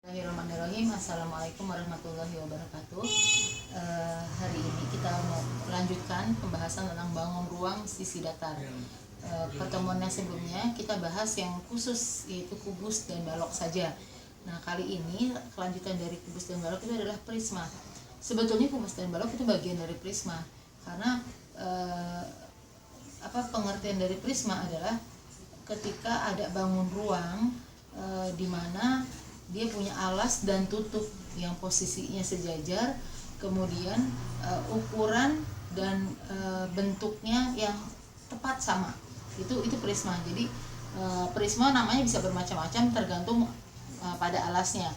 Bismillahirrahmanirrahim. Assalamualaikum warahmatullahi wabarakatuh. Hari ini kita mau melanjutkan pembahasan tentang bangun ruang sisi datar. Pertemuan yang sebelumnya kita bahas yang khusus, yaitu kubus dan balok saja. Nah, kali ini kelanjutan dari kubus dan balok itu adalah prisma. Sebetulnya kubus dan balok itu bagian dari prisma, karena pengertian dari prisma adalah ketika ada bangun ruang di mana dia punya alas dan tutup yang posisinya sejajar, kemudian ukuran dan bentuknya yang tepat sama. Itu prisma. Jadi prisma namanya bisa bermacam-macam tergantung pada alasnya.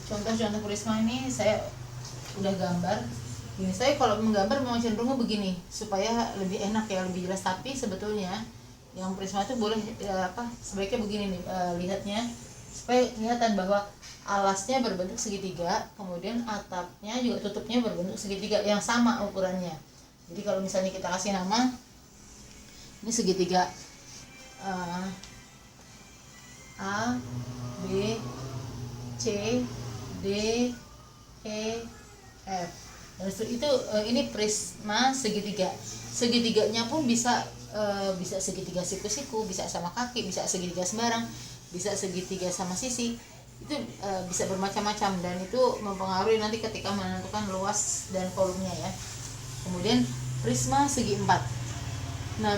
Contoh-contoh prisma ini saya udah gambar. Ini saya kalau menggambar memang cenderungnya begini supaya lebih enak ya, lebih jelas. Tapi sebetulnya yang prisma itu boleh sebaiknya begini nih, lihatnya supaya kelihatan bahwa alasnya berbentuk segitiga, kemudian atapnya juga tutupnya berbentuk segitiga yang sama ukurannya. Jadi kalau misalnya kita kasih nama ini segitiga A, B, C, D, E, F. Dan itu ini prisma segitiga. Segitiganya pun bisa segitiga siku-siku, bisa sama kaki, bisa segitiga sembarang, bisa segitiga sama sisi. Itu bisa bermacam-macam, dan itu mempengaruhi nanti ketika menentukan luas dan volumenya ya. Kemudian prisma segi empat. Nah,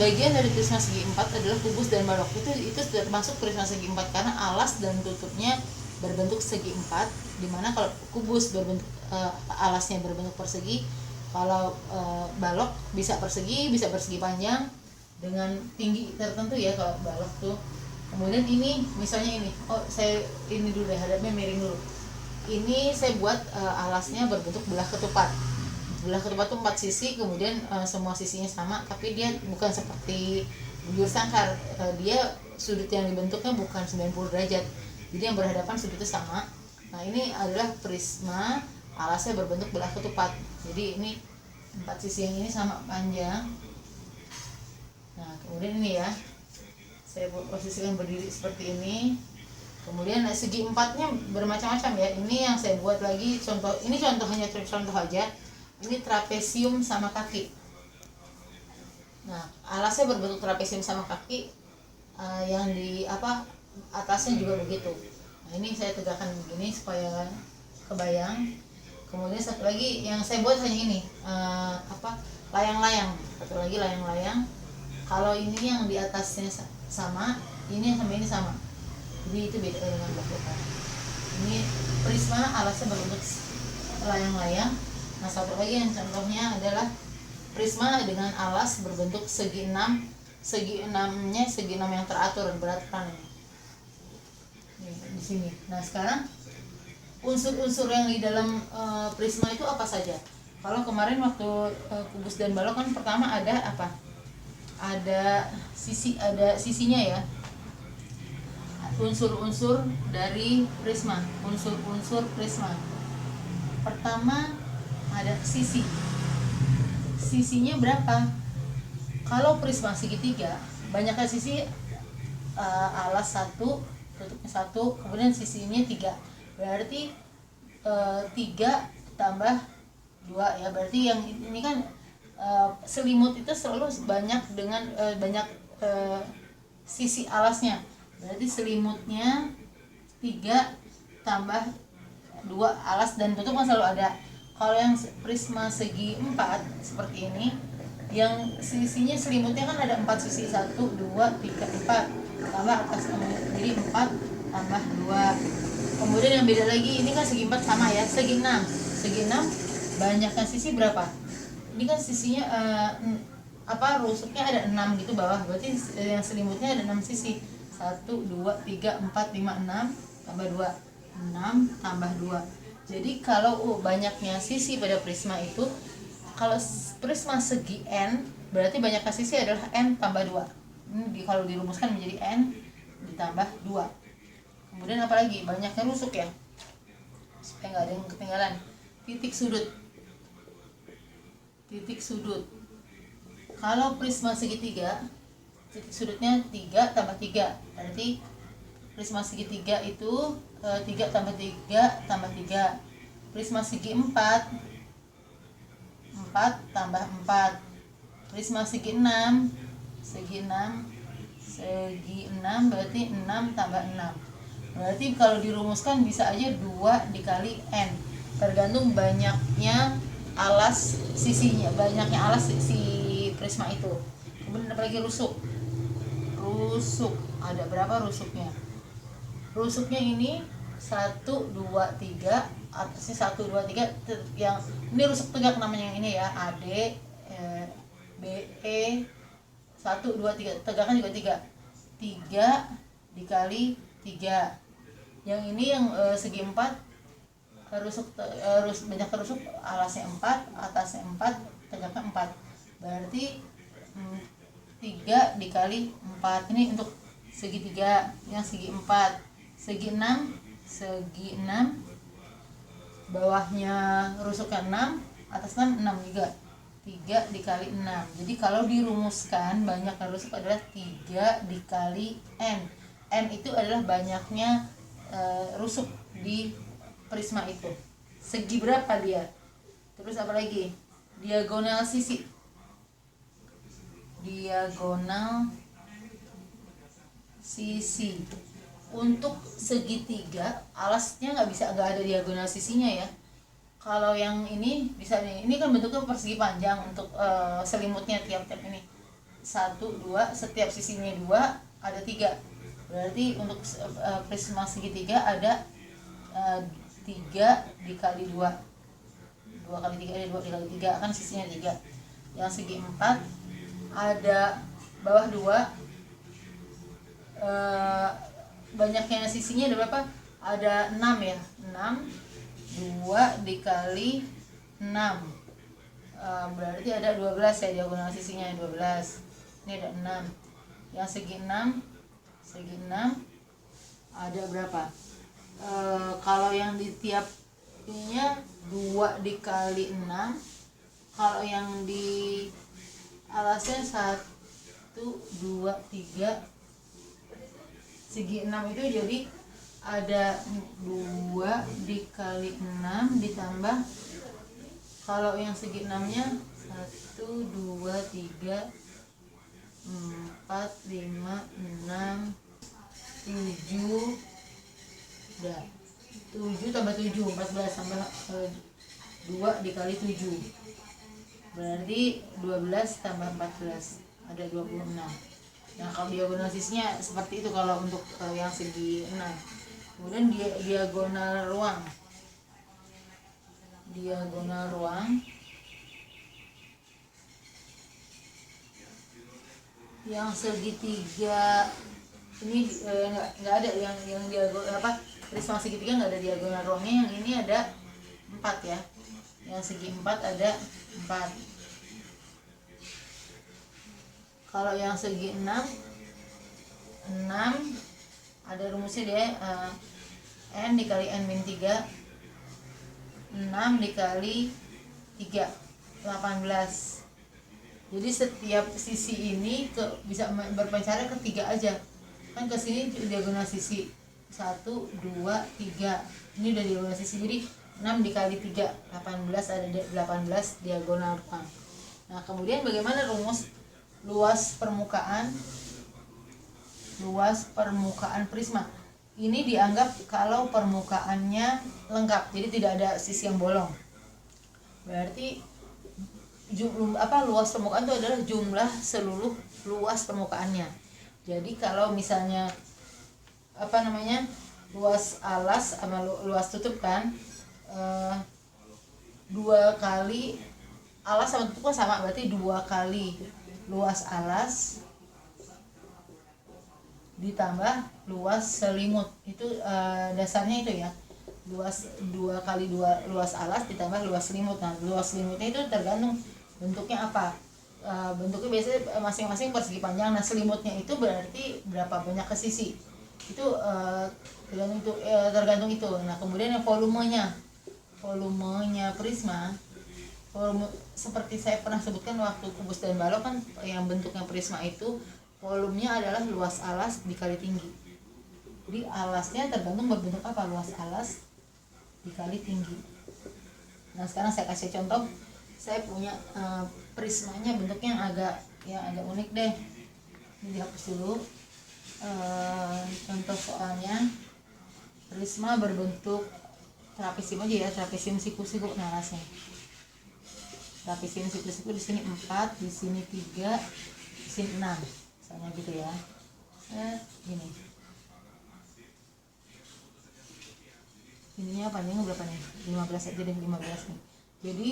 bagian dari prisma segi empat adalah kubus dan balok. Itu termasuk prisma segi empat karena alas dan tutupnya berbentuk segi empat, dimana kalau kubus berbentuk alasnya berbentuk persegi, kalau balok bisa persegi panjang dengan tinggi tertentu ya kalau balok tuh. Kemudian ini misalnya ini, saya ini dulu deh, hadapnya miring dulu. Ini saya buat alasnya berbentuk belah ketupat. Belah ketupat itu 4 sisi, kemudian semua sisinya sama, tapi dia bukan seperti bujur sangkar. Dia sudut yang dibentuknya bukan 90 derajat. Jadi yang berhadapan sudutnya sama. Nah, ini adalah prisma, alasnya berbentuk belah ketupat. Jadi ini 4 sisi yang ini sama panjang. Nah, kemudian ini ya, saya posisikan berdiri seperti ini. Kemudian segi empatnya bermacam-macam ya. Ini yang saya buat lagi contoh. Ini hanya contoh aja. Ini trapesium sama kaki. Nah, alasnya berbentuk trapesium sama kaki. Yang di atasnya juga begitu. Nah, ini saya tegakkan begini supaya kebayang. Kemudian satu lagi yang saya buat hanya ini, layang-layang. Satu lagi layang-layang. Kalau ini yang di atasnya sama, ini sama ini sama. Jadi itu beda dengan belakang. Ini prisma, alasnya berbentuk layang-layang. Nah, satu lagi yang contohnya adalah prisma dengan alas berbentuk segi enam. Segi enamnya segi enam yang teratur beraturan di sini. Nah, sekarang unsur-unsur yang di dalam prisma itu apa saja? Kalau kemarin waktu kubus dan balok kan pertama ada apa? Ada sisinya ya. Unsur-unsur dari prisma, unsur-unsur prisma. Pertama ada sisi. Sisinya berapa? Kalau prisma segitiga, banyaknya sisi, alas 1, tutupnya 1, kemudian sisinya 3. Berarti 3 tambah 2 ya. Berarti yang ini kan selimut itu selalu banyak dengan banyak sisi alasnya. Berarti selimutnya 3 tambah 2 alas dan tutup kan selalu ada. Kalau yang prisma segi 4 seperti ini, yang sisinya selimutnya kan ada 4 sisi, 1, 2, 3, 4 tambah atas, jadi 4 tambah 2. Kemudian yang beda lagi, ini kan segi 4 sama ya, segi 6. Segi 6 banyaknya sisi berapa? Ini kan sisinya rusuknya ada 6 gitu bawah, berarti yang selimutnya ada 6 sisi. 1, 2, 3, 4, 5, 6 tambah 2, 6 tambah 2. Jadi kalau banyaknya sisi pada prisma itu, kalau prisma segi n, berarti banyaknya sisi adalah n tambah 2. Ini kalau dirumuskan menjadi n ditambah 2. Kemudian apalagi? Banyaknya rusuk ya, supaya nggak ada yang ketinggalan. Titik sudut. Kalau prisma segitiga, titik sudutnya 3 tambah 3, berarti prisma segitiga itu 3 tambah 3 tambah 3. Prisma segi 4 tambah 4. Prisma segi 6 berarti 6 tambah 6. Berarti kalau dirumuskan bisa aja 2 dikali n, tergantung banyaknya alas sisinya, banyaknya alas si prisma itu. Kemudian ada lagi rusuk. Ada berapa rusuknya? Rusuknya ini 1 2 3, atasnya 1 2 3, yang ini rusuk tegak namanya, yang ini ya, AD BE 1 2 3, tegaknya juga 3 dikali 3. Yang ini yang segi 4, banyak rusuk, alasnya 4, atasnya 4, tegaknya 4. Berarti 3 dikali 4. Ini untuk segitiga. Yang segi 4, segi 6, bawahnya rusuknya 6, atasnya 6 juga. 3 dikali 6. Jadi kalau dirumuskan banyak rusuk adalah 3 dikali n. N itu adalah banyaknya rusuk di prisma itu. Segi berapa dia? Terus apa lagi? Diagonal sisi. Untuk segitiga alasnya nggak ada diagonal sisinya ya. Kalau yang ini bisa nih, ini kan bentuknya persegi panjang untuk selimutnya tiap-tiap ini 1 2, setiap sisinya 2, ada 3. Berarti untuk prisma segitiga ada 3 dikali 2 kali 3 ada 2 dikali 3, kan sisinya 3. Yang segi 4 ada bawah 2, banyaknya sisinya ada berapa? Ada 6 ya, 6, 2 dikali 6, berarti ada 12 ya, diagonal sisinya 12. Ini ada 6. Yang segi 6 ada berapa? Kalau yang di tiap ininya 2 dikali 6. Kalau yang di alasnya 1 2 3, segi 6 itu jadi ada 2 dikali 6 ditambah, kalau yang segi 6 nya 1 2 3 4 5 6 7, udah 7 tambah 7 14, tambah 2 dikali 7 berarti 12 tambah 14 ada 26. Nah kalau diagonal sisinya seperti itu kalau untuk yang segi 6. Kemudian diagonal ruang yang segitiga ini nggak ada yang diagonal prisma segitiga nggak ada diagonal ruangnya. Yang ini ada 4 ya, yang segi 4 ada 4. Kalau yang segi 6 ada rumusnya dia, n dikali n min 3, 6 dikali 3 18. Jadi setiap sisi ini bisa berpencara ke 3 aja, kan ke sini diagonal sisi 1 2 3, ini udah diagonal sisi, jadi 6 dikali 3 18, ada 18 diagonal ruang. Nah kemudian bagaimana rumus luas permukaan prisma? Ini dianggap kalau permukaannya lengkap, jadi tidak ada sisi yang bolong. Berarti luas permukaan itu adalah jumlah seluruh luas permukaannya. Jadi kalau misalnya luas alas sama luas tutup kan, 2 kali alas sama tutup kan sama, berarti 2 kali luas alas ditambah luas selimut. Itu dasarnya itu ya, 2 kali 2 luas alas ditambah luas selimut. Nah luas selimutnya itu tergantung bentuknya apa. Bentuknya biasanya masing-masing persegi panjang. Nah selimutnya itu berarti berapa banyak ke sisi, itu tergantung itu. Nah kemudian yang volumenya prisma, seperti saya pernah sebutkan waktu kubus dan balok kan, yang bentuknya prisma itu volumenya adalah luas alas dikali tinggi. Jadi alasnya tergantung berbentuk apa, luas alas dikali tinggi. Nah sekarang saya kasih contoh. Saya punya prismanya bentuknya agak unik deh. Ini dihapus dulu. Contoh soalnya prisma berbentuk trapesium aja ya, trapesium siku-siku. Nah alasnya trapesium siku-siku di sini 4, di sini 3, di sini 6, misalnya gitu ya. Gini. Ininya panjangnya berapa nih? 15 aja deh, 15 nih. Jadi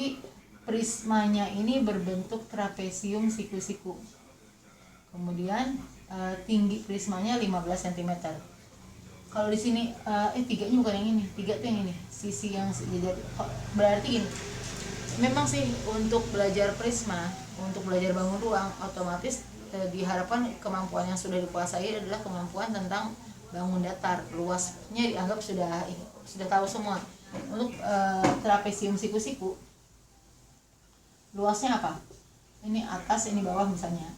prismanya ini berbentuk trapesium siku-siku. Kemudian tinggi prismanya 15 cm. Kalau di sini 3-nya bukan yang ini. 3 tuh yang ini. Sisi yang sejajar. Berarti gini. Memang sih untuk belajar prisma, untuk belajar bangun ruang, otomatis diharapkan kemampuan yang sudah dikuasai adalah kemampuan tentang bangun datar. Luasnya dianggap sudah tahu semua. Untuk trapesium siku-siku, luasnya apa? Ini atas, ini bawah misalnya.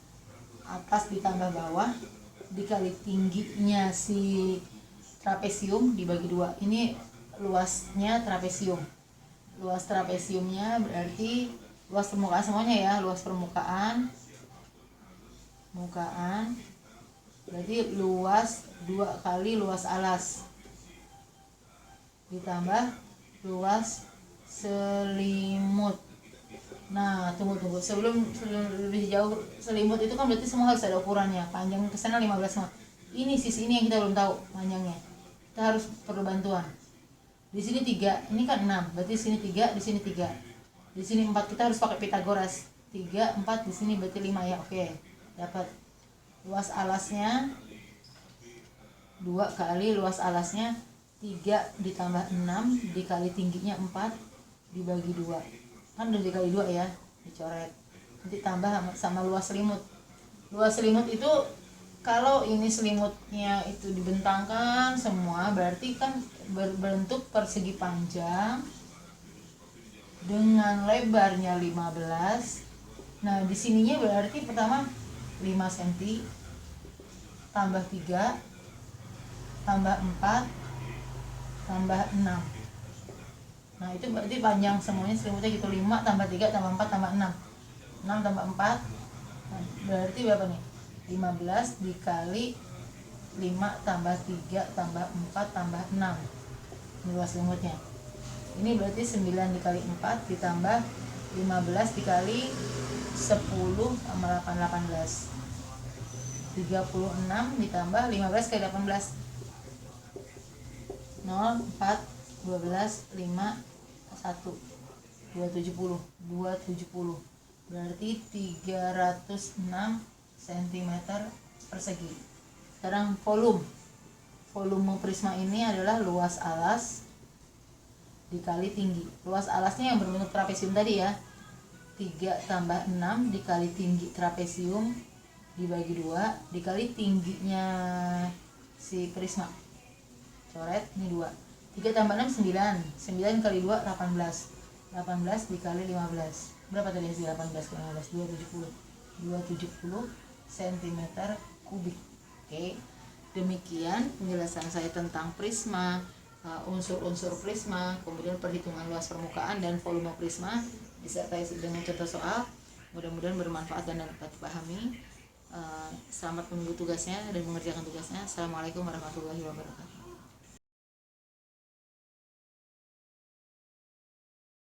Atas ditambah bawah dikali tingginya si trapesium dibagi 2. Ini luasnya trapesium. Luas trapesiumnya berarti luas permukaan semuanya ya, luas permukaan berarti luas 2 kali luas alas ditambah luas selimut. Nah tunggu sebelum lebih jauh, selimut itu kan berarti semua harus ada ukurannya. Panjang ke sana 15 cm. Ini sisi ini yang kita belum tahu panjangnya, kita harus perlu bantuan. Di sini 3, ini kan 6, berarti di sini 3, di sini 3, di sini 4. Kita harus pakai Pitagoras. 3, 4, di sini berarti 5 ya. Oke, dapat. Luas alasnya 2 kali luas alasnya 3 ditambah 6 dikali tingginya 4 dibagi 2. Kan udah dikali 2 ya, dicoret. Nanti tambah sama luas selimut. Luas selimut itu kalau ini selimutnya itu dibentangkan semua, berarti kan berbentuk persegi panjang dengan lebarnya 15. Nah di sininya berarti pertama 5 cm tambah 3 tambah 4 tambah 6. Nah itu berarti panjang semuanya selimutnya gitu. 5 tambah 3 tambah 4 tambah 6. 6 tambah 4 nah, berarti berapa nih? 15 dikali 5 tambah 3 tambah 4 tambah 6. Ini luas selimutnya. Ini berarti 9 dikali 4 ditambah 15 dikali 10 sama 8, 18. 36 ditambah 15 kali 18. 0, 4, 12, 5, 1. 270. 270. Berarti 306 cm persegi. Sekarang volume prisma ini adalah luas alas dikali tinggi. Luas alasnya yang berbentuk trapesium tadi ya, 3 tambah 6 dikali tinggi trapesium dibagi 2 dikali tingginya si prisma. Coret, ini 2. 3 tambah 6 9. 9 kali 2 18. 18 dikali 15. Berapa tadi hasil 18 kali 15? 270 cm kubik. Oke. Demikian penjelasan saya tentang prisma, unsur-unsur prisma, kemudian perhitungan luas permukaan dan volume prisma disertai dengan contoh soal. Mudah-mudahan bermanfaat dan dapat dipahami. Selamat menunggu tugasnya dan mengerjakan tugasnya. Assalamualaikum warahmatullahi wabarakatuh.